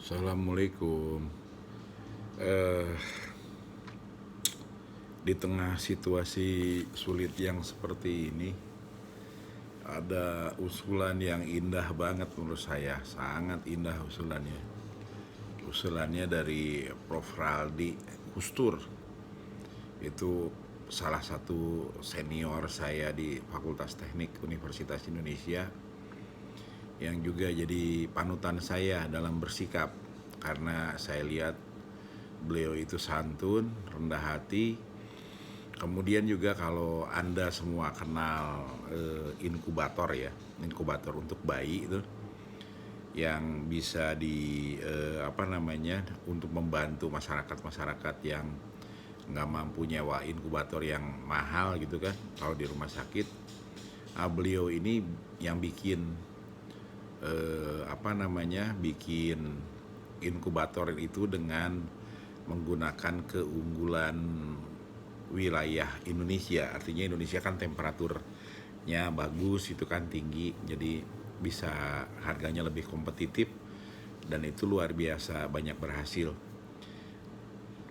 Assalamualaikum. Eh, di tengah situasi sulit yang seperti ini, ada usulan yang indah banget menurut saya, sangat indah usulannya. Usulannya dari Prof. Raldi Kustur, itu salah satu senior saya di Fakultas Teknik Universitas Indonesia, yang juga jadi panutan saya dalam bersikap, karena saya lihat beliau itu santun, rendah hati. Kemudian juga kalau Anda semua kenal inkubator ya, inkubator untuk bayi itu yang bisa untuk membantu masyarakat yang nggak mampu nyewa inkubator yang mahal gitu kan kalau di rumah sakit. Beliau ini yang bikin bikin inkubator itu dengan menggunakan keunggulan wilayah Indonesia. Artinya Indonesia kan temperaturnya bagus, itu kan tinggi, jadi bisa harganya lebih kompetitif, dan itu luar biasa banyak berhasil.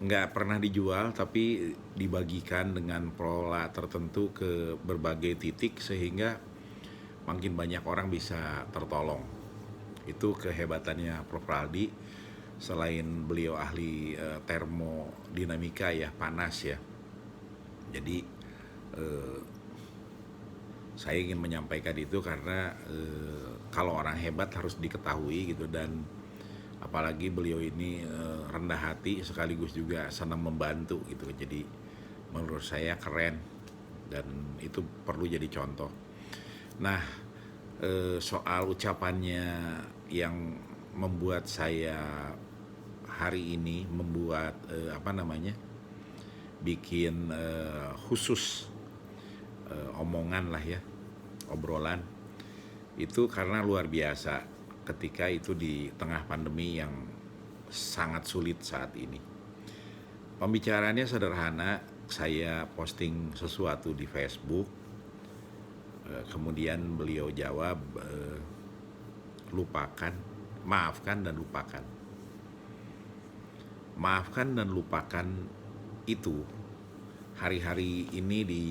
Nggak pernah dijual, tapi dibagikan dengan pola tertentu ke berbagai titik sehingga makin banyak orang bisa tertolong. Itu kehebatannya Prof. Raldi. Selain beliau ahli termodinamika ya, panas ya. Jadi saya ingin menyampaikan itu karena kalau orang hebat harus diketahui gitu, dan apalagi beliau ini rendah hati sekaligus juga senang membantu gitu. Jadi menurut saya keren, dan itu perlu jadi contoh. Nah, soal ucapannya yang membuat saya hari ini membuat bikin khusus omongan lah ya, obrolan itu karena luar biasa ketika itu di tengah pandemi yang sangat sulit saat ini. Pembicaraannya sederhana, saya posting sesuatu di Facebook, kemudian beliau jawab, lupakan, maafkan dan lupakan. Maafkan dan lupakan itu hari-hari ini di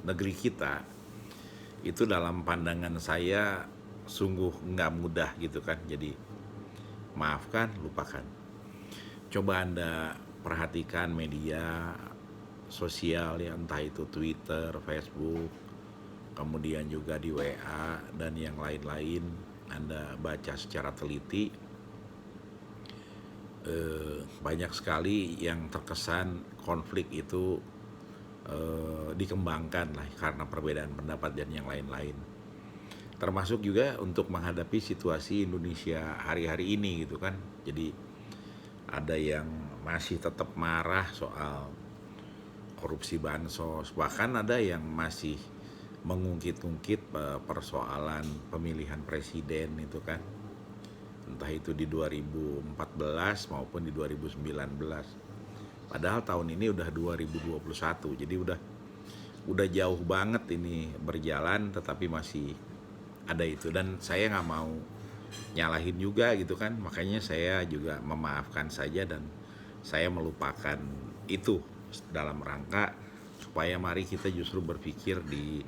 negeri kita itu dalam pandangan saya sungguh nggak mudah gitu kan. Jadi maafkan, lupakan. Coba Anda perhatikan media sosial ya, entah itu Twitter, Facebook, kemudian juga di WA dan yang lain-lain. Anda baca secara teliti, banyak sekali yang terkesan konflik itu dikembangkan lah karena perbedaan pendapat dan yang lain-lain. Termasuk juga untuk menghadapi situasi Indonesia hari-hari ini gitu kan. Jadi ada yang masih tetap marah soal korupsi bansos, bahkan ada yang masih mengungkit-ungkit persoalan pemilihan presiden itu kan, entah itu di 2014 maupun di 2019. Padahal tahun ini udah 2021, jadi udah jauh banget ini berjalan, tetapi masih ada itu. Dan saya nggak mau nyalahin juga gitu kan, makanya saya juga memaafkan saja dan saya melupakan itu dalam rangka supaya mari kita justru berpikir di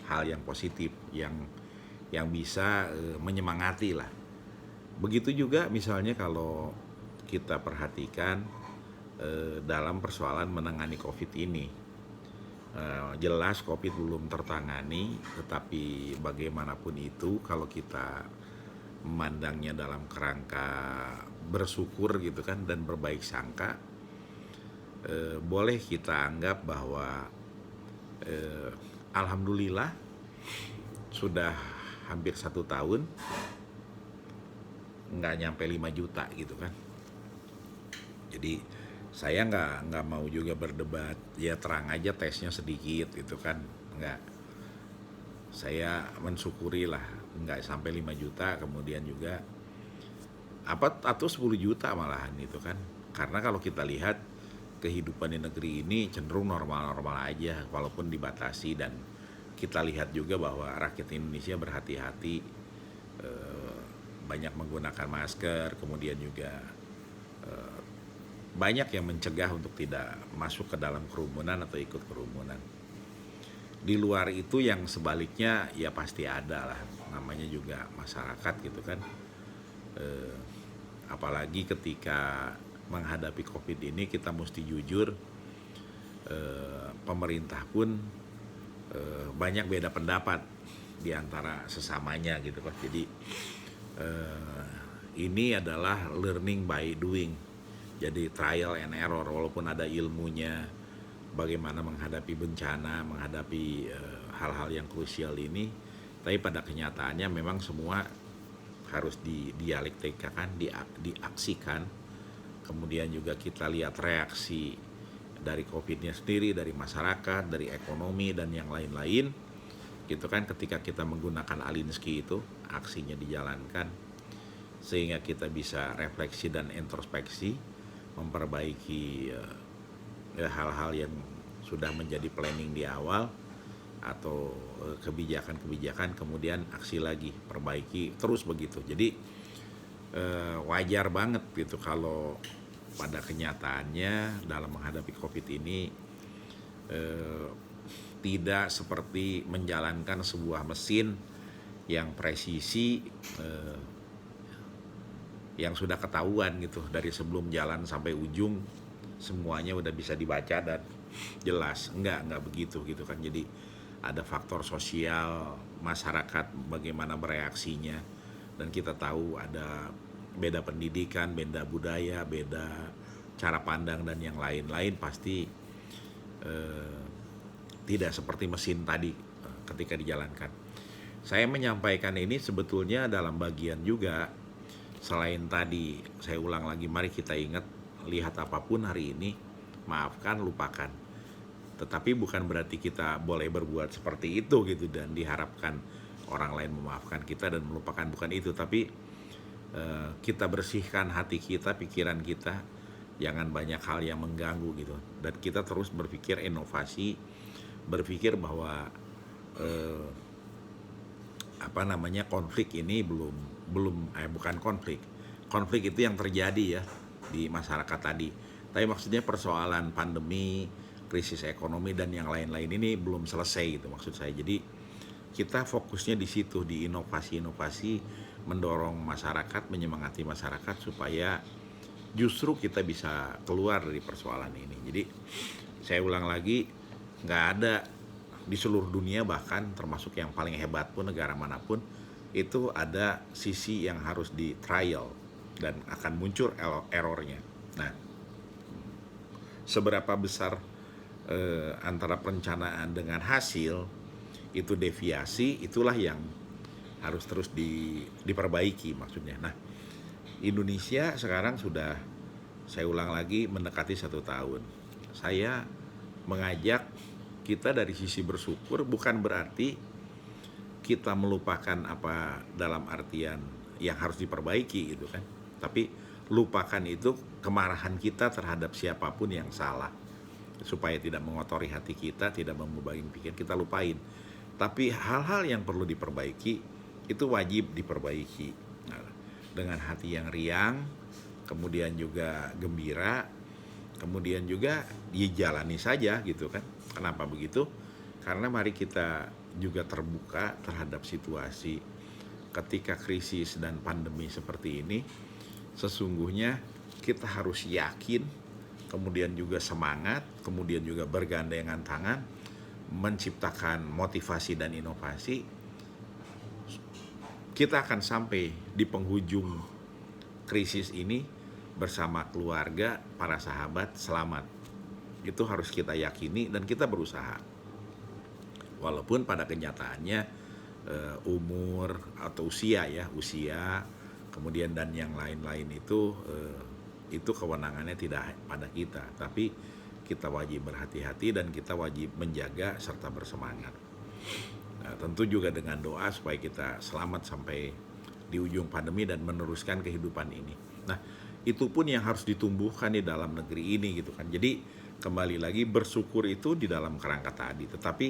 hal yang positif, yang bisa menyemangati lah. Begitu juga misalnya kalau kita perhatikan dalam persoalan menangani COVID ini. Jelas COVID belum tertangani, tetapi bagaimanapun itu kalau kita memandangnya dalam kerangka bersyukur gitu kan dan berbaik sangka, boleh kita anggap bahwa alhamdulillah sudah hampir 1 tahun nggak nyampe 5 juta gitu kan. Jadi saya nggak mau juga berdebat, ya terang aja tesnya sedikit gitu kan, nggak. Saya mensyukuri lah nggak sampai 5 juta, kemudian juga atau 10 juta malahan itu kan. Karena kalau kita lihat kehidupan di negeri ini cenderung normal-normal aja walaupun dibatasi, dan kita lihat juga bahwa rakyat Indonesia berhati-hati banyak menggunakan masker, kemudian juga eh, banyak yang mencegah untuk tidak masuk ke dalam kerumunan atau ikut kerumunan. Di luar itu yang sebaliknya ya pasti ada lah, namanya juga masyarakat gitu kan. Eh, Apalagi ketika menghadapi COVID ini kita mesti jujur, pemerintah pun banyak beda pendapat di antara sesamanya gitu kan. Jadi ini adalah learning by doing. Jadi trial and error, walaupun ada ilmunya bagaimana menghadapi bencana, menghadapi hal-hal yang krusial ini, tapi pada kenyataannya memang semua harus didialektika-kan, diaksikan. Kemudian juga kita lihat reaksi dari COVID-nya sendiri, dari masyarakat, dari ekonomi dan yang lain-lain. Gitu kan, ketika kita menggunakan Alinsky itu, aksinya dijalankan sehingga kita bisa refleksi dan introspeksi, memperbaiki hal-hal yang sudah menjadi planning di awal atau kebijakan-kebijakan, kemudian aksi lagi, perbaiki, terus begitu. Jadi wajar banget gitu kalau pada kenyataannya dalam menghadapi COVID ini tidak seperti menjalankan sebuah mesin yang presisi, yang sudah ketahuan gitu dari sebelum jalan sampai ujung semuanya udah bisa dibaca dan jelas. Enggak begitu gitu kan. Jadi ada faktor sosial masyarakat bagaimana bereaksinya, dan kita tahu ada beda pendidikan, beda budaya, beda cara pandang dan yang lain-lain. Pasti tidak seperti mesin tadi ketika dijalankan. Saya menyampaikan ini sebetulnya dalam bagian juga, selain tadi saya ulang lagi, mari kita ingat, lihat apapun hari ini, maafkan, lupakan. Tetapi bukan berarti kita boleh berbuat seperti itu gitu dan diharapkan orang lain memaafkan kita dan melupakan, bukan itu. Tapi kita bersihkan hati kita, pikiran kita, jangan banyak hal yang mengganggu gitu. Dan kita terus berpikir inovasi, berpikir bahwa konflik ini bukan konflik itu yang terjadi ya di masyarakat tadi, tapi maksudnya persoalan pandemi, krisis ekonomi dan yang lain-lain ini belum selesai gitu maksud saya. Jadi kita fokusnya di situ, di inovasi-inovasi, mendorong masyarakat, menyemangati masyarakat supaya justru kita bisa keluar dari persoalan ini. Jadi saya ulang lagi, nggak ada di seluruh dunia, bahkan termasuk yang paling hebat pun, negara manapun, itu ada sisi yang harus di trial dan akan muncul errornya. Nah, seberapa besar antara perencanaan dengan hasil itu deviasi, itulah yang harus terus diperbaiki maksudnya. Nah, Indonesia sekarang sudah, saya ulang lagi, mendekati 1 tahun. Saya mengajak kita dari sisi bersyukur, bukan berarti kita melupakan apa dalam artian yang harus diperbaiki gitu kan. Tapi lupakan itu kemarahan kita terhadap siapapun yang salah, supaya tidak mengotori hati kita, tidak membebani pikiran, kita lupain. Tapi hal-hal yang perlu diperbaiki itu wajib diperbaiki. Nah, dengan hati yang riang, kemudian juga gembira, kemudian juga dijalani saja gitu kan. Kenapa begitu? Karena mari kita juga terbuka terhadap situasi ketika krisis dan pandemi seperti ini. Sesungguhnya kita harus yakin, kemudian juga semangat, kemudian juga bergandengan tangan, menciptakan motivasi dan inovasi. Kita akan sampai di penghujung krisis ini bersama keluarga, para sahabat, selamat. Itu harus kita yakini dan kita berusaha. Walaupun pada kenyataannya umur atau usia, kemudian dan yang lain-lain itu kewenangannya tidak pada kita, tapi kita wajib berhati-hati dan kita wajib menjaga serta bersemangat. Nah, tentu juga dengan doa supaya kita selamat sampai di ujung pandemi dan meneruskan kehidupan ini. Nah, itu pun yang harus ditumbuhkan di dalam negeri ini gitu kan. Jadi kembali lagi, bersyukur itu di dalam kerangka tadi, tetapi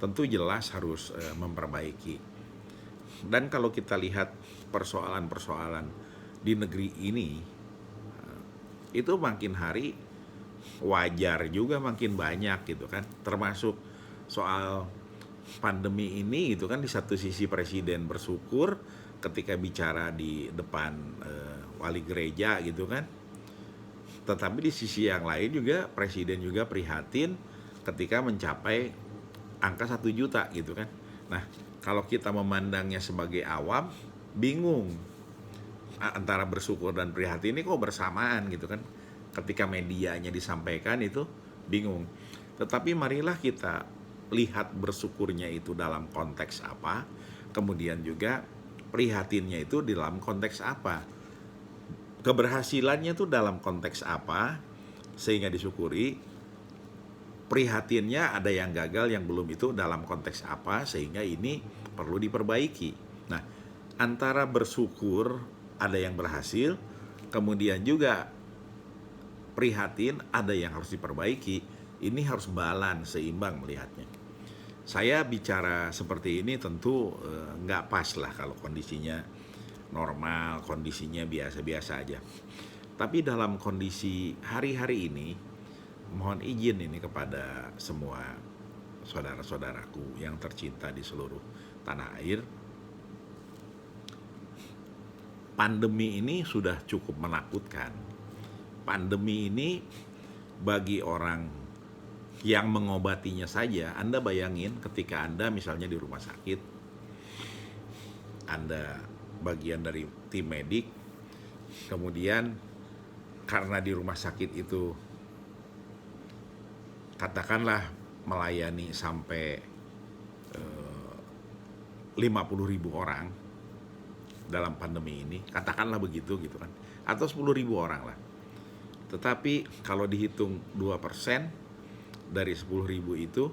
tentu jelas harus memperbaiki. Dan kalau kita lihat persoalan-persoalan di negeri ini itu makin hari wajar juga makin banyak gitu kan, termasuk soal pandemi ini gitu kan. Di satu sisi presiden bersyukur ketika bicara di depan wali gereja gitu kan, tetapi di sisi yang lain juga presiden juga prihatin ketika mencapai angka 1 juta gitu kan. Nah, kalau kita memandangnya sebagai awam, bingung antara bersyukur dan prihatin ini kok bersamaan gitu kan. Ketika medianya disampaikan itu bingung. Tetapi marilah kita lihat bersyukurnya itu dalam konteks apa, kemudian juga prihatinnya itu dalam konteks apa, keberhasilannya itu dalam konteks apa sehingga disyukuri, prihatinnya ada yang gagal yang belum itu dalam konteks apa sehingga ini perlu diperbaiki. Nah, antara bersyukur ada yang berhasil, kemudian juga prihatin ada yang harus diperbaiki, ini harus balance, seimbang melihatnya. Saya bicara seperti ini tentu nggak pas lah kalau kondisinya normal, kondisinya biasa-biasa aja. Tapi dalam kondisi hari-hari ini, mohon izin ini kepada semua saudara-saudaraku yang tercinta di seluruh tanah air, pandemi ini sudah cukup menakutkan. Pandemi ini bagi orang yang mengobatinya saja, Anda bayangin ketika Anda misalnya di rumah sakit, Anda bagian dari tim medik, kemudian karena di rumah sakit itu katakanlah melayani sampai 50.000 orang dalam pandemi ini, katakanlah begitu gitu kan, atau 10.000 orang lah. Tetapi kalau dihitung 2% dari 10.000 itu,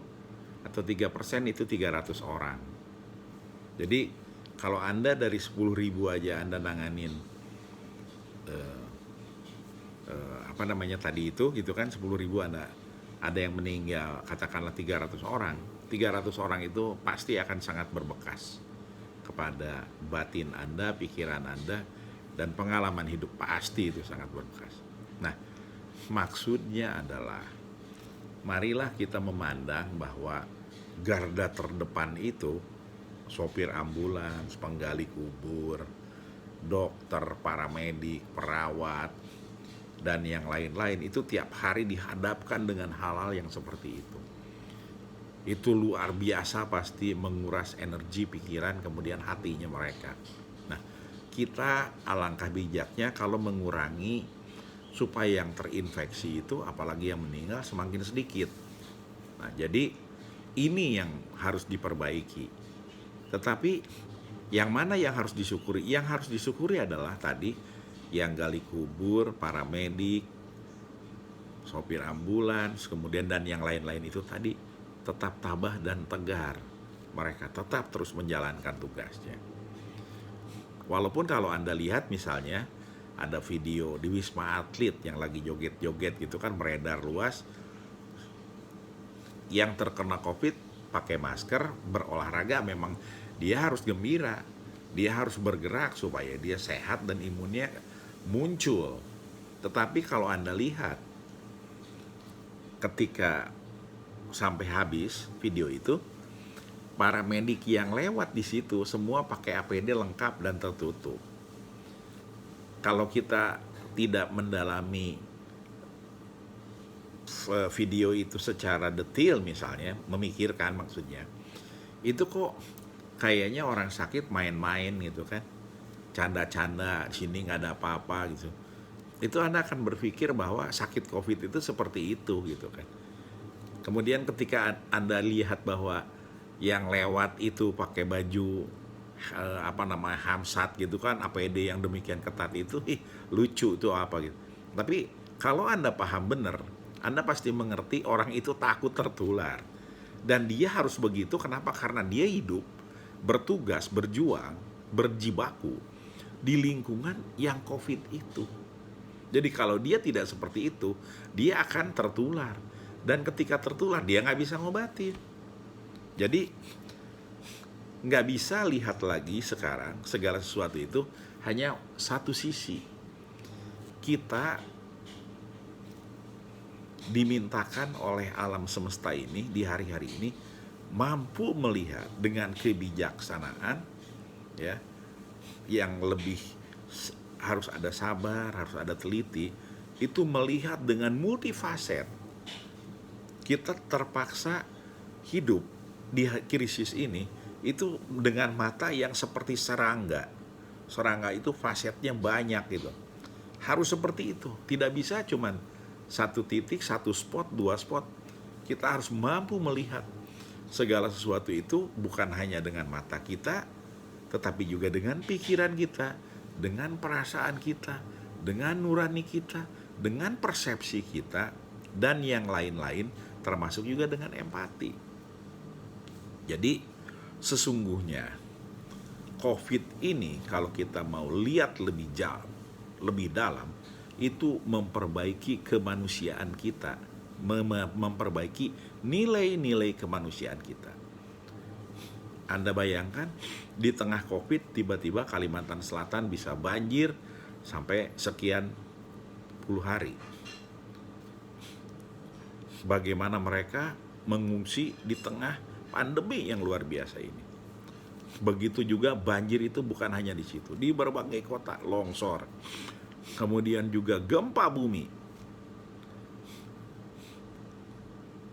atau 3% itu 300 orang. Jadi kalau Anda dari 10.000 aja Anda nanganin tadi itu gitu kan, 10.000 Anda ada yang meninggal, katakanlah 300 orang. 300 orang itu pasti akan sangat berbekas kepada batin Anda, pikiran Anda, dan pengalaman hidup pasti itu sangat berbekas. Nah, maksudnya adalah marilah kita memandang bahwa garda terdepan itu sopir ambulans, penggali kubur, dokter, paramedik, perawat, dan yang lain-lain itu tiap hari dihadapkan dengan hal-hal yang seperti itu. Itu luar biasa, pasti menguras energi, pikiran, kemudian hatinya mereka. Nah, kita alangkah bijaknya kalau mengurangi supaya yang terinfeksi itu, apalagi yang meninggal, semakin sedikit. Nah, jadi ini yang harus diperbaiki. Tetapi yang mana yang harus disyukuri? Yang harus disyukuri adalah tadi yang gali kubur, paramedik, sopir ambulans, kemudian dan yang lain-lain itu tadi tetap tabah dan tegar. Mereka tetap terus menjalankan tugasnya. Walaupun kalau Anda lihat misalnya ada video di Wisma Atlet yang lagi joget-joget gitu kan, beredar luas, yang terkena COVID pakai masker, berolahraga, memang dia harus gembira, dia harus bergerak supaya dia sehat dan imunnya muncul. Tetapi kalau Anda lihat ketika sampai habis video itu, para medik yang lewat di situ semua pakai APD lengkap dan tertutup. Kalau kita tidak mendalami video itu secara detail, misalnya memikirkan maksudnya, itu kok kayaknya orang sakit main-main gitu kan, canda-canda, sini nggak ada apa-apa gitu. Itu Anda akan berpikir bahwa sakit COVID itu seperti itu gitu kan. Kemudian ketika Anda lihat bahwa yang lewat itu pakai baju hamsat gitu kan, APD yang demikian ketat itu, lucu itu apa gitu. Tapi kalau Anda paham benar, Anda pasti mengerti orang itu takut tertular. Dan dia harus begitu, kenapa? Karena dia hidup, bertugas, berjuang, berjibaku di lingkungan yang COVID itu. Jadi kalau dia tidak seperti itu, dia akan tertular. Dan ketika tertular, dia nggak bisa ngobatin. Jadi nggak bisa lihat lagi sekarang segala sesuatu itu hanya satu sisi. Kita dimintakan oleh alam semesta ini di hari-hari ini mampu melihat dengan kebijaksanaan, ya, yang lebih harus ada sabar, harus ada teliti, itu melihat dengan multifaset. Kita terpaksa hidup di krisis ini itu dengan mata yang seperti serangga. Serangga itu fasetnya banyak gitu. Harus seperti itu. Tidak bisa cuman satu titik, satu spot, dua spot. Kita harus mampu melihat segala sesuatu itu bukan hanya dengan mata kita, tetapi juga dengan pikiran kita, dengan perasaan kita, dengan nurani kita, dengan persepsi kita, dan yang lain-lain, termasuk juga dengan empati. Jadi sesungguhnya COVID ini kalau kita mau lihat lebih jauh, lebih dalam, itu memperbaiki kemanusiaan kita, memperbaiki nilai-nilai kemanusiaan kita. Anda bayangkan di tengah COVID tiba-tiba Kalimantan Selatan bisa banjir sampai sekian puluh hari. Bagaimana mereka mengungsi di tengah pandemi yang luar biasa ini. Begitu juga banjir itu bukan hanya di situ, di berbagai kota longsor. Kemudian juga gempa bumi.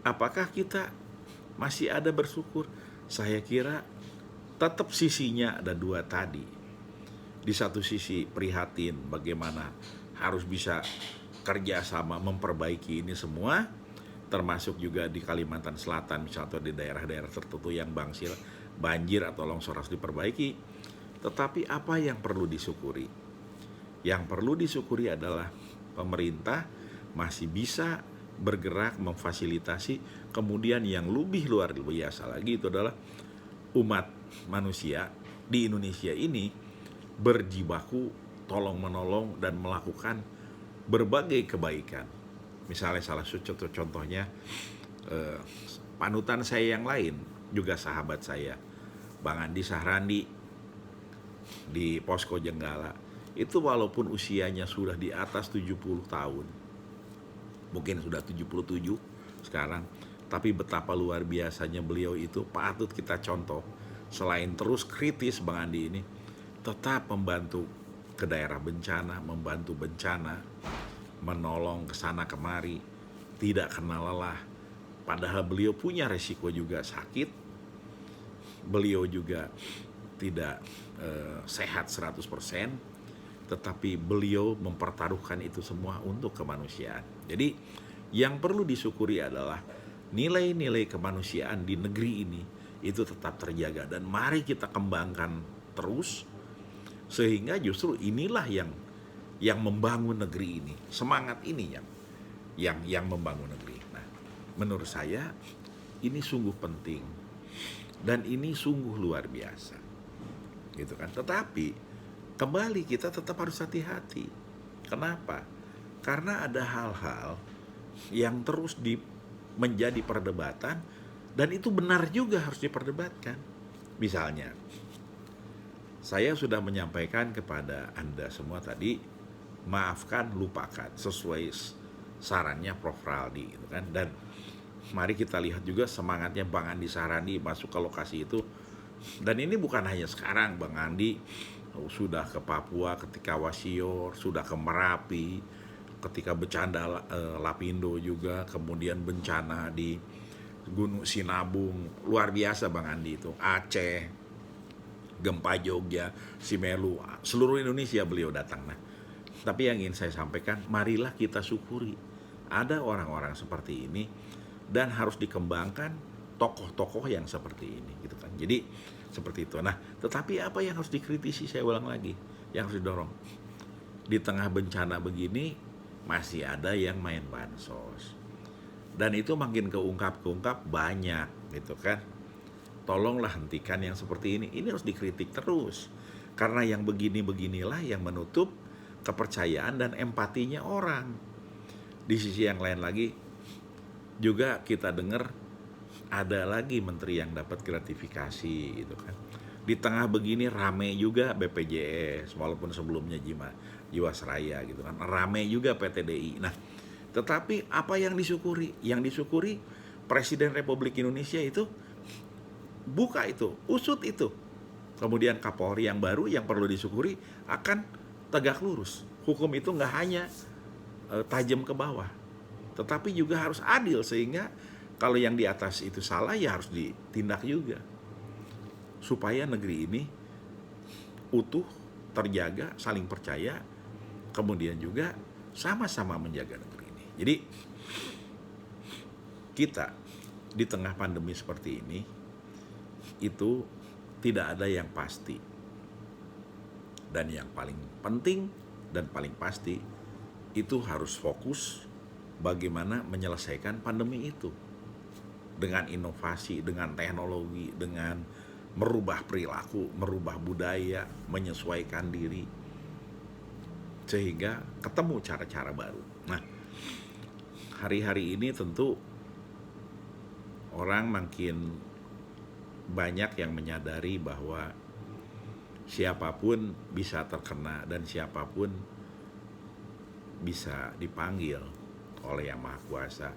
Apakah kita masih ada bersyukur? Saya kira tetap sisinya ada dua tadi. Di satu sisi prihatin bagaimana harus bisa kerjasama memperbaiki ini semua, termasuk juga di Kalimantan Selatan misalnya, atau di daerah-daerah tertentu yang banjir atau longsor harus diperbaiki. Tetapi apa yang perlu disyukuri? Yang perlu disyukuri adalah pemerintah masih bisa bergerak memfasilitasi. Kemudian yang lebih luar biasa lagi itu adalah umat manusia di Indonesia ini berjibaku tolong menolong dan melakukan berbagai kebaikan. Misalnya salah satu contohnya panutan saya yang lain, juga sahabat saya, Bang Andi Sahrandi di Posko Jenggala. Itu walaupun usianya sudah di atas 70 tahun, mungkin sudah 77 sekarang, tapi betapa luar biasanya beliau itu patut kita contoh. Selain terus kritis, Bang Andi ini tetap membantu ke daerah bencana, membantu bencana, menolong ke sana kemari, tidak kenal lelah. Padahal beliau punya resiko juga sakit, beliau juga tidak sehat 100%, tetapi beliau mempertaruhkan itu semua untuk kemanusiaan. Jadi yang perlu disyukuri adalah nilai-nilai kemanusiaan di negeri ini itu tetap terjaga, dan mari kita kembangkan terus, sehingga justru inilah yang membangun negeri ini. Semangat ini yang membangun negeri. Nah, menurut saya ini sungguh penting dan ini sungguh luar biasa, gitu kan. Tetapi kembali kita tetap harus hati-hati. Kenapa? Karena ada hal-hal yang terus menjadi perdebatan, dan itu benar juga harus diperdebatkan. Misalnya, saya sudah menyampaikan kepada Anda semua tadi, maafkan, lupakan, sesuai sarannya Prof. Raldi, gitu kan. Dan mari kita lihat juga semangatnya Bang Andi Sahrandi masuk ke lokasi itu. Dan ini bukan hanya sekarang, Bang Andi sudah ke Papua ketika Wasior, sudah ke Merapi ketika bencana Lapindo juga, kemudian bencana di Gunung Sinabung, luar biasa Bang Andi itu, Aceh, gempa Jogja, Simelu, seluruh Indonesia beliau datang. Nah, tapi yang ingin saya sampaikan, marilah kita syukuri ada orang-orang seperti ini, dan harus dikembangkan tokoh-tokoh yang seperti ini, gitu kan. Jadi seperti itu. Nah, tetapi apa yang harus dikritisi, saya ulang lagi, yang harus didorong. Di tengah bencana begini masih ada yang main bansos, dan itu makin keungkap banyak, gitu kan. Tolonglah hentikan yang seperti ini harus dikritik terus, karena yang beginilah yang menutup kepercayaan dan empatinya orang. Di sisi yang lain lagi juga kita dengar ada lagi menteri yang dapat gratifikasi, gitu kan. Di tengah begini rame juga BPJS, walaupun sebelumnya Jiwasraya gitu kan, rame juga PTDI. Nah, tetapi apa yang disyukuri? Yang disyukuri Presiden Republik Indonesia itu buka itu, usut itu. Kemudian Kapolri yang baru yang perlu disyukuri akan tegak lurus. Hukum itu nggak hanya tajam ke bawah, tetapi juga harus adil, sehingga kalau yang di atas itu salah ya harus ditindak juga, supaya negeri ini utuh, terjaga, saling percaya, kemudian juga sama-sama menjaga negeri ini. Jadi kita di tengah pandemi seperti ini itu tidak ada yang pasti, dan yang paling penting dan paling pasti itu harus fokus bagaimana menyelesaikan pandemi itu dengan inovasi, dengan teknologi, dengan merubah perilaku, merubah budaya, menyesuaikan diri, sehingga ketemu cara-cara baru. Nah, hari-hari ini tentu orang makin banyak yang menyadari bahwa siapapun bisa terkena dan siapapun bisa dipanggil oleh Yang Maha Kuasa.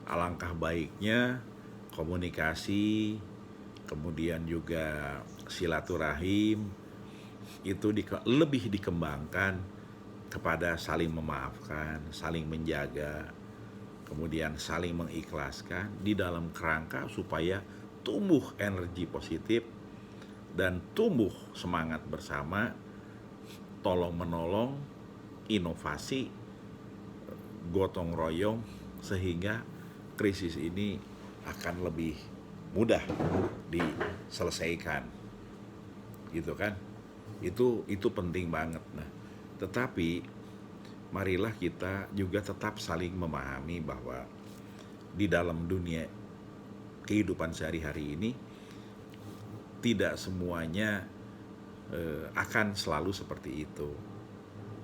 Alangkah baiknya komunikasi, kemudian juga silaturahim itu lebih dikembangkan kepada saling memaafkan, saling menjaga, kemudian saling mengikhlaskan di dalam kerangka supaya tumbuh energi positif dan tumbuh semangat bersama, tolong menolong, inovasi, gotong royong, sehingga krisis ini akan lebih mudah diselesaikan, gitu kan? Itu penting banget. Nah, tetapi marilah kita juga tetap saling memahami bahwa di dalam dunia kehidupan sehari-hari ini tidak semuanya akan selalu seperti itu,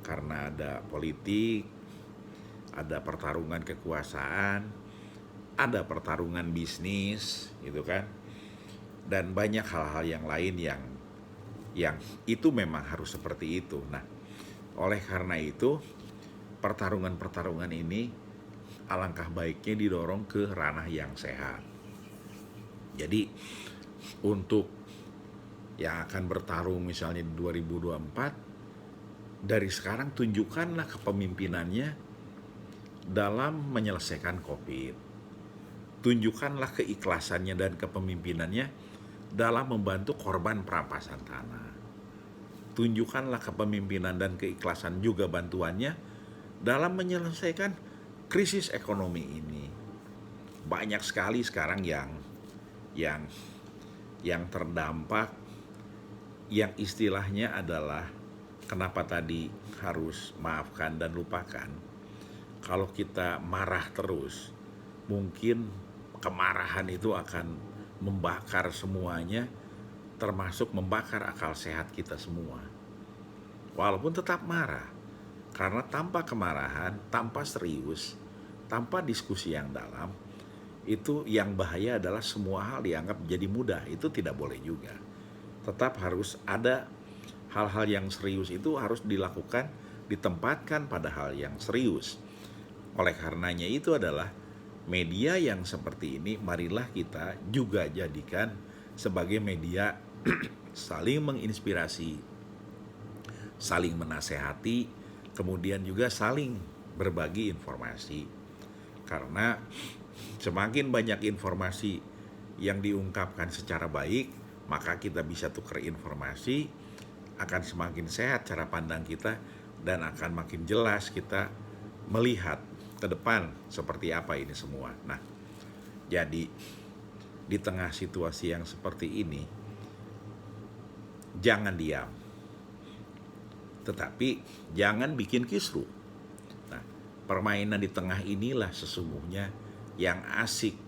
karena ada politik, ada pertarungan kekuasaan, ada pertarungan bisnis, gitu kan, dan banyak hal-hal yang lain yang itu memang harus seperti itu. Nah, oleh karena itu pertarungan-pertarungan ini alangkah baiknya didorong ke ranah yang sehat. Jadi untuk yang akan bertarung misalnya di 2024, dari sekarang tunjukkanlah kepemimpinannya dalam menyelesaikan COVID. Tunjukkanlah keikhlasannya dan kepemimpinannya dalam membantu korban perampasan tanah. Tunjukkanlah kepemimpinan dan keikhlasan juga bantuannya dalam menyelesaikan krisis ekonomi ini. Banyak sekali sekarang yang terdampak, yang istilahnya adalah kenapa tadi harus maafkan dan lupakan. Kalau kita marah terus, mungkin kemarahan itu akan membakar semuanya, termasuk membakar akal sehat kita semua. Walaupun tetap marah, karena tanpa kemarahan, tanpa serius, tanpa diskusi yang dalam, itu yang bahaya adalah semua hal dianggap jadi mudah. Itu tidak boleh juga. Tetap harus ada hal-hal yang serius, itu harus dilakukan, ditempatkan pada hal yang serius. Oleh karenanya itu adalah media yang seperti ini, marilah kita juga jadikan sebagai media saling menginspirasi, saling menasehati, kemudian juga saling berbagi informasi. Karena semakin banyak informasi yang diungkapkan secara baik, maka kita bisa tukar informasi, akan semakin sehat cara pandang kita, dan akan makin jelas kita melihat ke depan seperti apa ini semua. Nah, jadi di tengah situasi yang seperti ini, jangan diam, tetapi jangan bikin kisruh. Nah, permainan di tengah inilah sesungguhnya yang asik.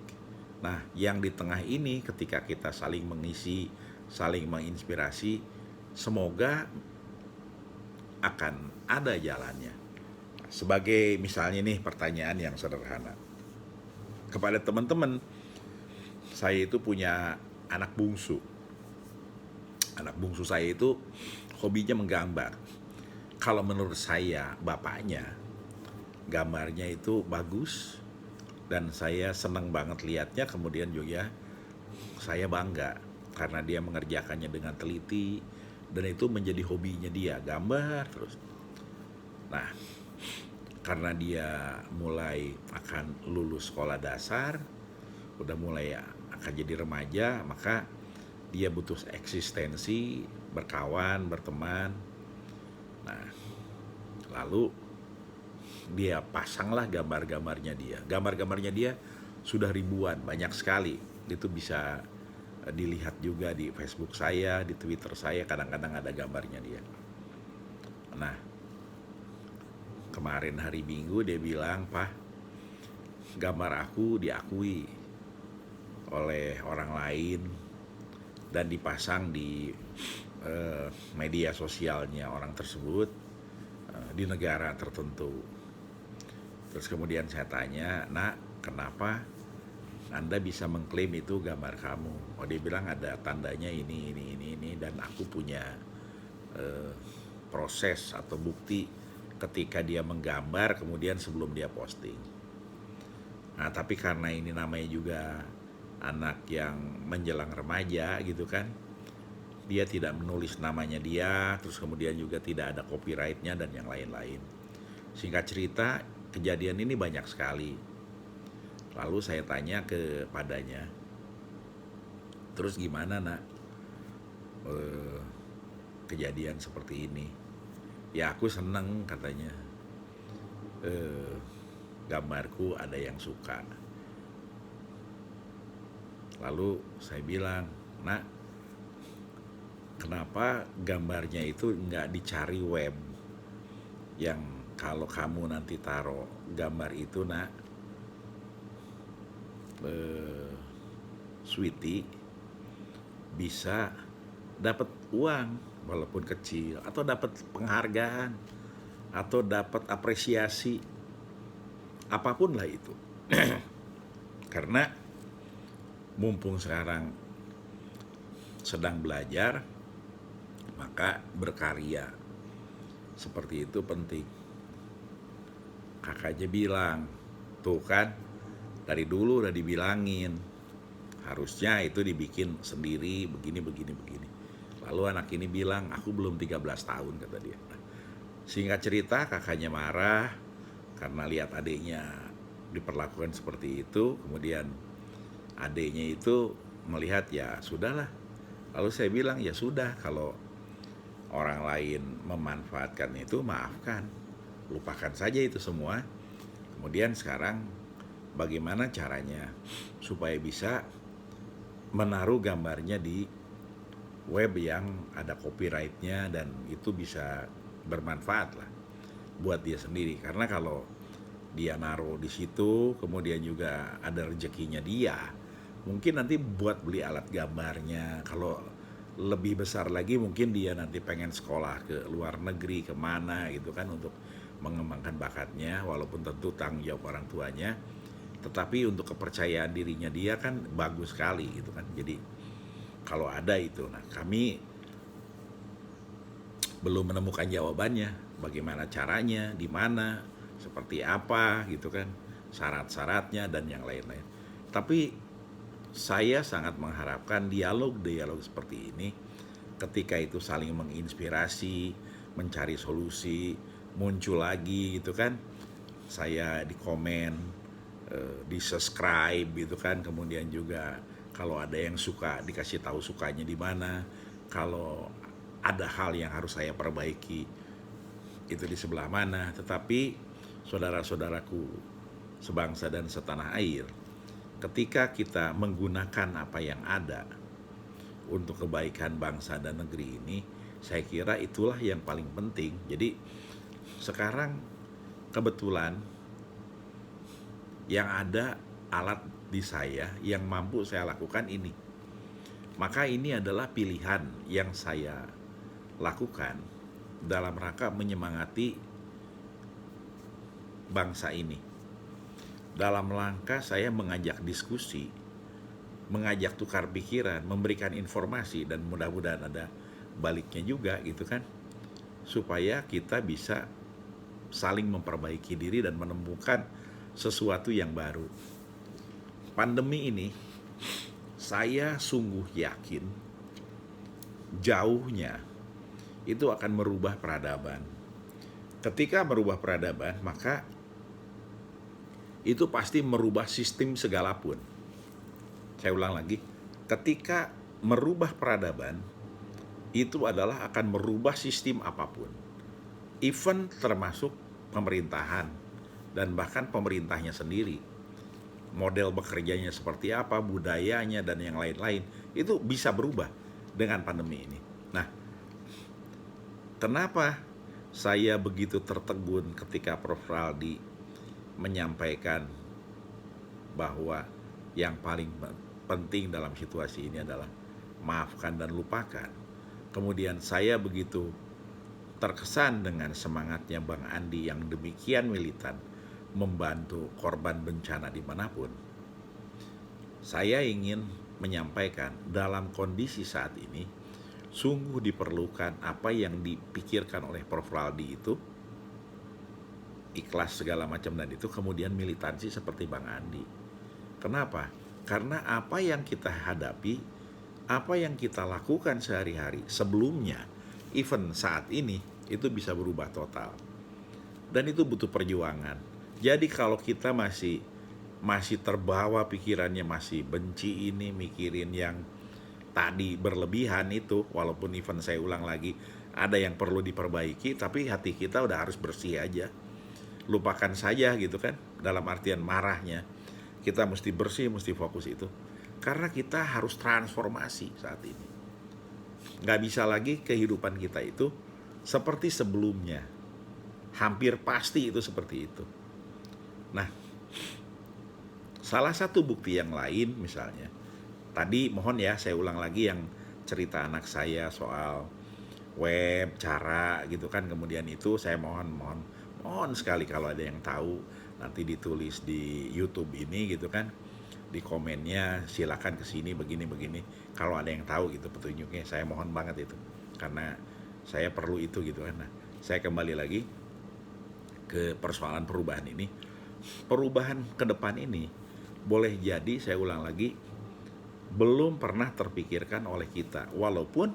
Nah, yang di tengah ini ketika kita saling mengisi, saling menginspirasi, semoga akan ada jalannya. Sebagai misalnya nih pertanyaan yang sederhana. Kepada teman-teman, saya itu punya anak bungsu. Anak bungsu saya itu hobinya menggambar. Kalau menurut saya, bapaknya, gambarnya itu bagus dan saya senang banget lihatnya. Kemudian juga saya bangga karena dia mengerjakannya dengan teliti dan itu menjadi hobinya dia, gambar terus. Nah, karena dia mulai akan lulus sekolah dasar, udah mulai akan jadi remaja, maka dia butuh eksistensi, berkawan, berteman. Nah, lalu dia pasanglah gambar-gambarnya dia. Gambar-gambarnya dia sudah ribuan, banyak sekali. Itu bisa dilihat juga di Facebook saya, di Twitter saya, kadang-kadang ada gambarnya dia. Nah, kemarin hari Minggu dia bilang, "Pak, gambar aku diakui oleh orang lain dan dipasang di media sosialnya orang tersebut di negara tertentu." Terus kemudian saya tanya, "Nak, kenapa Anda bisa mengklaim itu gambar kamu?" Oh, dia bilang ada tandanya ini, dan aku punya proses atau bukti ketika dia menggambar kemudian sebelum dia posting. Nah, tapi karena ini namanya juga anak yang menjelang remaja gitu kan, dia tidak menulis namanya dia, terus kemudian juga tidak ada copyrightnya dan yang lain-lain. Singkat cerita, kejadian ini banyak sekali. Lalu saya tanya kepadanya, "Terus gimana, Nak, kejadian seperti ini?" "Ya aku seneng," katanya, "gambarku ada yang suka." Lalu saya bilang, "Nak, kenapa gambarnya itu nggak dicari web yang kalau kamu nanti taruh gambar itu, Nak, Sweety bisa dapat uang walaupun kecil, atau dapat penghargaan, atau dapat apresiasi, apapun lah itu." Karena mumpung sekarang sedang belajar, maka berkarya seperti itu penting. Kakaknya bilang, "Tuh kan, dari dulu udah dibilangin, harusnya itu dibikin sendiri, begini. Lalu anak ini bilang, "Aku belum 13 tahun," kata dia. Singkat cerita, kakaknya marah karena lihat adiknya diperlakukan seperti itu. Kemudian adiknya itu melihat, ya sudahlah. Lalu saya bilang, ya sudah, kalau orang lain memanfaatkan itu, maafkan, lupakan saja itu semua. Kemudian sekarang bagaimana caranya supaya bisa menaruh gambarnya di web yang ada copyrightnya dan itu bisa bermanfaat lah buat dia sendiri. Karena kalau dia naruh di situ, kemudian juga ada rezekinya dia, mungkin nanti buat beli alat gambarnya. Kalau lebih besar lagi, mungkin dia nanti pengen sekolah ke luar negeri, kemana gitu kan, untuk mengembangkan bakatnya, walaupun tentu tanggung jawab orang tuanya. Tetapi untuk kepercayaan dirinya dia kan bagus sekali gitu kan. Jadi kalau ada itu, nah kami belum menemukan jawabannya, bagaimana caranya, di mana, seperti apa gitu kan, syarat-syaratnya dan yang lain-lain. Tapi saya sangat mengharapkan dialog seperti ini, ketika itu saling menginspirasi, mencari solusi, muncul lagi gitu kan. Saya di komen, di subscribe gitu kan, kemudian juga kalau ada yang suka dikasih tahu sukanya di mana, kalau ada hal yang harus saya perbaiki itu di sebelah mana. Tetapi saudara-saudaraku sebangsa dan setanah air, ketika kita menggunakan apa yang ada untuk kebaikan bangsa dan negeri ini, saya kira itulah yang paling penting. Jadi sekarang kebetulan yang ada alat di saya yang mampu saya lakukan ini. Maka ini adalah pilihan yang saya lakukan dalam rangka menyemangati bangsa ini. Dalam rangka saya mengajak diskusi, mengajak tukar pikiran, memberikan informasi, dan mudah-mudahan ada baliknya juga gitu kan, supaya kita bisa saling memperbaiki diri dan menemukan sesuatu yang baru. Pandemi ini saya sungguh yakin jauhnya itu akan merubah peradaban. Ketika merubah peradaban, maka itu pasti merubah sistem segalapun. Saya ulang lagi, ketika merubah peradaban, itu adalah akan merubah sistem apapun. Even termasuk pemerintahan, dan bahkan pemerintahnya sendiri. Model bekerjanya seperti apa, budayanya, dan yang lain-lain, itu bisa berubah dengan pandemi ini. Nah, kenapa saya begitu tertegun ketika Prof. Raldi menyampaikan bahwa yang paling penting dalam situasi ini adalah maafkan dan lupakan. Kemudian saya begitu terkesan dengan semangatnya Bang Andi yang demikian militan membantu korban bencana dimanapun. Saya ingin menyampaikan dalam kondisi saat ini sungguh diperlukan apa yang dipikirkan oleh Prof. Raldi itu, ikhlas segala macam dan itu, kemudian militansi seperti Bang Andi. Kenapa? Karena apa yang kita hadapi, apa yang kita lakukan sehari-hari sebelumnya, even saat ini, itu bisa berubah total. Dan itu butuh perjuangan. Jadi kalau kita masih terbawa pikirannya, masih benci ini, mikirin yang tadi berlebihan itu, walaupun even saya ulang lagi, ada yang perlu diperbaiki, tapi hati kita udah harus bersih aja. Lupakan saja gitu kan, dalam artian marahnya. Kita mesti bersih, mesti fokus itu. Karena kita harus transformasi saat ini. Nggak bisa lagi kehidupan kita itu seperti sebelumnya. Hampir pasti itu seperti itu. Nah, salah satu bukti yang lain misalnya, tadi mohon ya saya ulang lagi yang cerita anak saya soal web, cara gitu kan, kemudian itu saya mohon sekali kalau ada yang tahu nanti ditulis di YouTube ini gitu kan, di komennya silakan kesini begini. Kalau ada yang tahu gitu petunjuknya, saya mohon banget itu, karena saya perlu itu gitu kan. Nah, saya kembali lagi ke persoalan perubahan ini. Perubahan ke depan ini boleh jadi, saya ulang lagi, belum pernah terpikirkan oleh kita, walaupun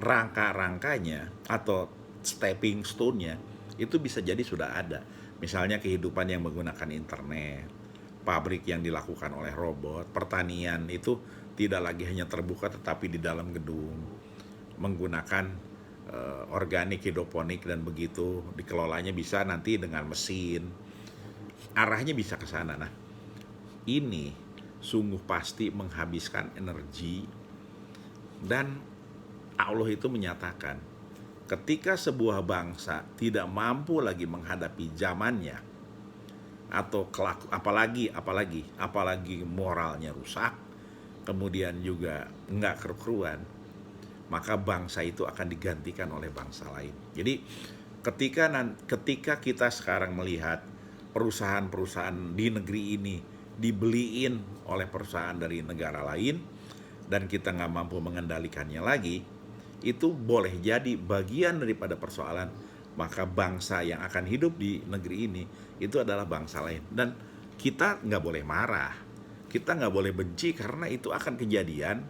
rangka-rangkanya atau stepping stone-nya itu bisa jadi sudah ada. Misalnya kehidupan yang menggunakan internet, pabrik yang dilakukan oleh robot, pertanian itu tidak lagi hanya terbuka tetapi di dalam gedung, menggunakan organik, hidroponik, dan begitu dikelolanya bisa nanti dengan mesin, arahnya bisa ke sana. Nah, ini sungguh pasti menghabiskan energi, dan Allah itu menyatakan ketika sebuah bangsa tidak mampu lagi menghadapi zamannya, atau apalagi moralnya rusak, kemudian juga enggak keruan, maka bangsa itu akan digantikan oleh bangsa lain. Jadi ketika kita sekarang melihat perusahaan-perusahaan di negeri ini dibeliin oleh perusahaan dari negara lain, dan kita nggak mampu mengendalikannya lagi, itu boleh jadi bagian daripada persoalan. Maka bangsa yang akan hidup di negeri ini itu adalah bangsa lain, dan kita nggak boleh marah, kita nggak boleh benci, karena itu akan kejadian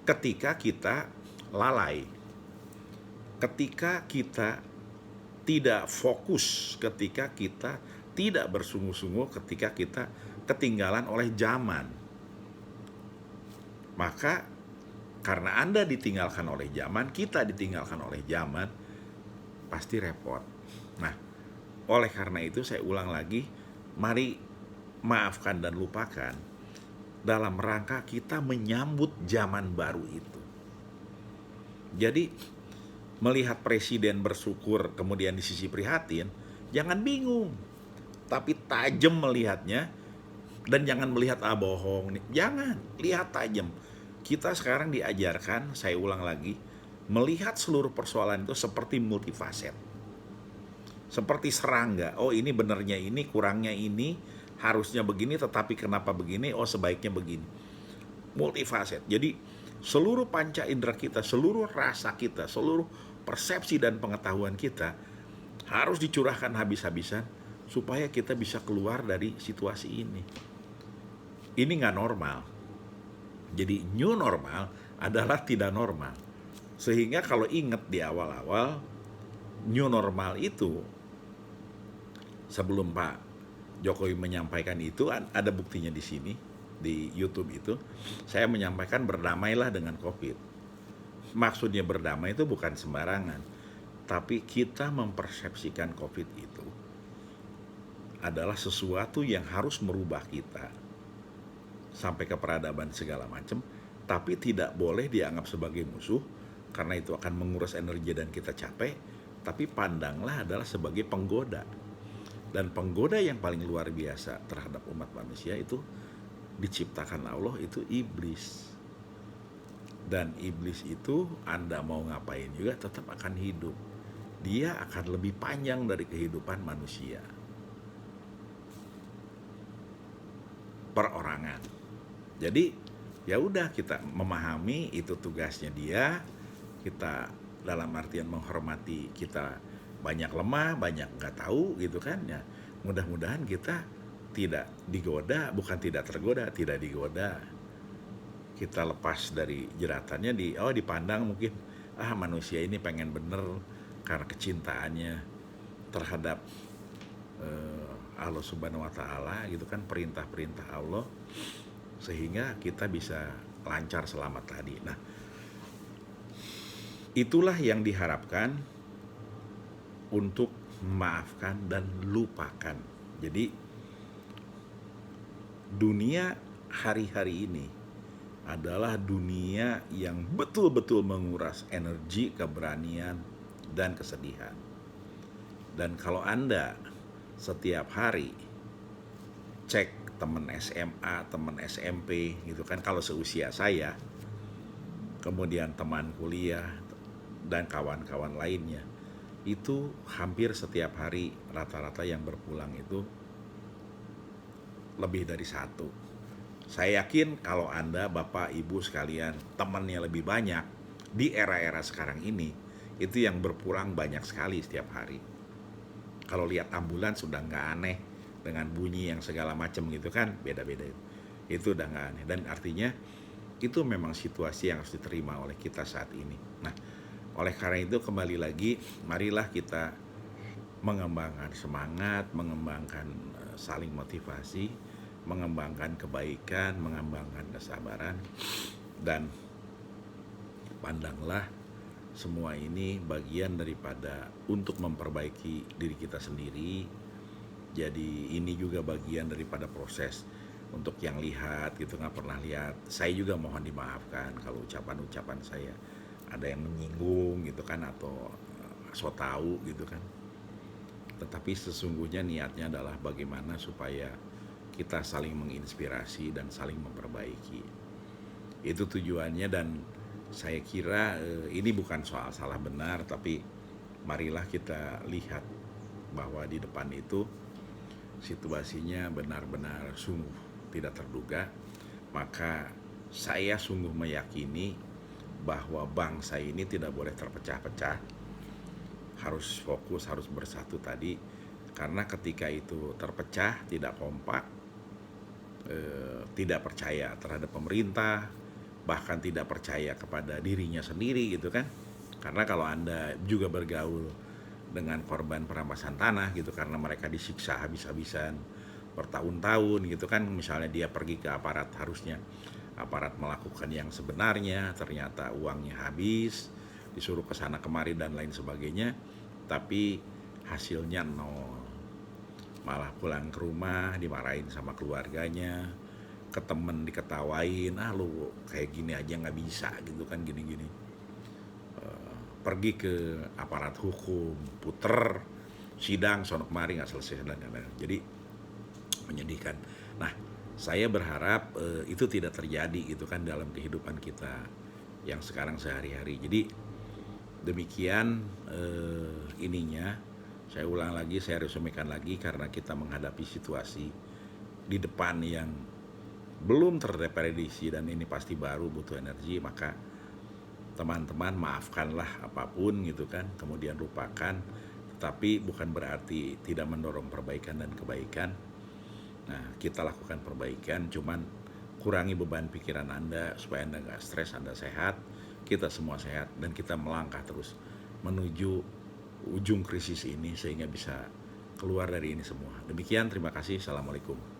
ketika kita lalai, ketika kita tidak fokus, ketika kita tidak bersungguh-sungguh, ketika kita ketinggalan oleh zaman. Maka karena Anda ditinggalkan oleh zaman, kita ditinggalkan oleh zaman, pasti repot. Nah, oleh karena itu saya ulang lagi, mari maafkan dan lupakan dalam rangka kita menyambut zaman baru itu. Jadi melihat presiden bersyukur kemudian di sisi prihatin, jangan bingung, tapi tajam melihatnya, dan jangan melihat bohong, jangan, lihat tajam. Kita sekarang diajarkan, saya ulang lagi, melihat seluruh persoalan itu seperti multifaset, seperti serangga. Oh, ini benernya ini, kurangnya ini, harusnya begini, tetapi kenapa begini, oh sebaiknya begini. Multifaset. Jadi seluruh panca indera kita, seluruh rasa kita, seluruh persepsi dan pengetahuan kita harus dicurahkan habis-habisan supaya kita bisa keluar dari situasi ini. Ini nggak normal. Jadi new normal adalah tidak normal. Sehingga kalau ingat di awal-awal, new normal itu sebelum Pak Jokowi menyampaikan itu, ada buktinya di sini, di YouTube itu, saya menyampaikan berdamailah dengan COVID. Maksudnya berdamai itu bukan sembarangan, tapi kita mempersepsikan COVID itu adalah sesuatu yang harus merubah kita sampai ke peradaban segala macam, tapi tidak boleh dianggap sebagai musuh karena itu akan menguras energi dan kita capek, tapi pandanglah adalah sebagai penggoda. Dan penggoda yang paling luar biasa terhadap umat manusia itu diciptakan Allah, itu iblis. Dan iblis itu Anda mau ngapain juga tetap akan hidup. Dia akan lebih panjang dari kehidupan manusia. Perorangan. Jadi ya udah, kita memahami itu tugasnya dia, kita dalam artian menghormati, kita banyak lemah, banyak nggak tahu gitu kan ya. Mudah-mudahan kita tidak digoda, bukan tidak tergoda, tidak digoda. Kita lepas dari jeratannya, dipandang mungkin manusia ini pengen bener karena kecintaannya terhadap Allah Subhanahu wa Ta'ala gitu kan, perintah-perintah Allah, sehingga kita bisa lancar selamat tadi. Nah, itulah yang diharapkan untuk memaafkan dan lupakan. Jadi dunia hari-hari ini adalah dunia yang betul-betul menguras energi, keberanian, dan kesedihan. Dan kalau Anda setiap hari cek teman SMA, teman SMP gitu kan, kalau seusia saya, kemudian teman kuliah dan kawan-kawan lainnya, itu hampir setiap hari rata-rata yang berpulang itu lebih dari satu. Saya yakin kalau Anda, Bapak, Ibu sekalian, temannya lebih banyak di era-era sekarang ini, itu yang berpulang banyak sekali setiap hari. Kalau lihat ambulans sudah nggak aneh, dengan bunyi yang segala macam gitu kan, beda-beda itu udah nggak aneh. Dan artinya itu memang situasi yang harus diterima oleh kita saat ini. Nah, oleh karena itu kembali lagi, marilah kita mengembangkan semangat, mengembangkan saling motivasi, mengembangkan kebaikan, mengembangkan kesabaran, dan pandanglah semua ini bagian daripada untuk memperbaiki diri kita sendiri. Jadi ini juga bagian daripada proses untuk yang lihat gitu, nggak pernah lihat. Saya juga mohon dimaafkan kalau ucapan-ucapan saya ada yang menyinggung gitu kan, atau so tahu gitu kan. Tetapi sesungguhnya niatnya adalah bagaimana supaya kita saling menginspirasi dan saling memperbaiki. Itu tujuannya, dan saya kira ini bukan soal salah benar, tapi marilah kita lihat bahwa di depan itu situasinya benar-benar sungguh tidak terduga. Maka saya sungguh meyakini bahwa bangsa ini tidak boleh terpecah-pecah, harus fokus, harus bersatu tadi. Karena ketika itu terpecah, tidak kompak, tidak percaya terhadap pemerintah, bahkan tidak percaya kepada dirinya sendiri gitu kan. Karena kalau Anda juga bergaul dengan korban perampasan tanah gitu, karena mereka disiksa habis-habisan bertahun-tahun gitu kan, misalnya dia pergi ke aparat, harusnya aparat melakukan yang sebenarnya, ternyata uangnya habis, disuruh ke sana kemari dan lain sebagainya, tapi hasilnya nol. Malah pulang ke rumah dimarahin sama keluarganya, ke temen diketawain, lu kayak gini aja nggak bisa gitu kan, gini-gini. Pergi ke aparat hukum, puter sidang sono kemari nggak selesai dan lain-lain. Jadi menyedihkan. Nah, saya berharap itu tidak terjadi gitu kan dalam kehidupan kita yang sekarang sehari-hari. Jadi demikian ininya. Saya ulang lagi, saya resumekan lagi, karena kita menghadapi situasi di depan yang belum terprediksi dan ini pasti baru butuh energi, maka teman-teman maafkanlah apapun gitu kan, kemudian lupakan, tapi bukan berarti tidak mendorong perbaikan dan kebaikan. Nah, kita lakukan perbaikan, cuman kurangi beban pikiran Anda supaya Anda nggak stres, Anda sehat, kita semua sehat, dan kita melangkah terus menuju ujung krisis ini sehingga bisa keluar dari ini semua. Demikian, terima kasih. Assalamualaikum.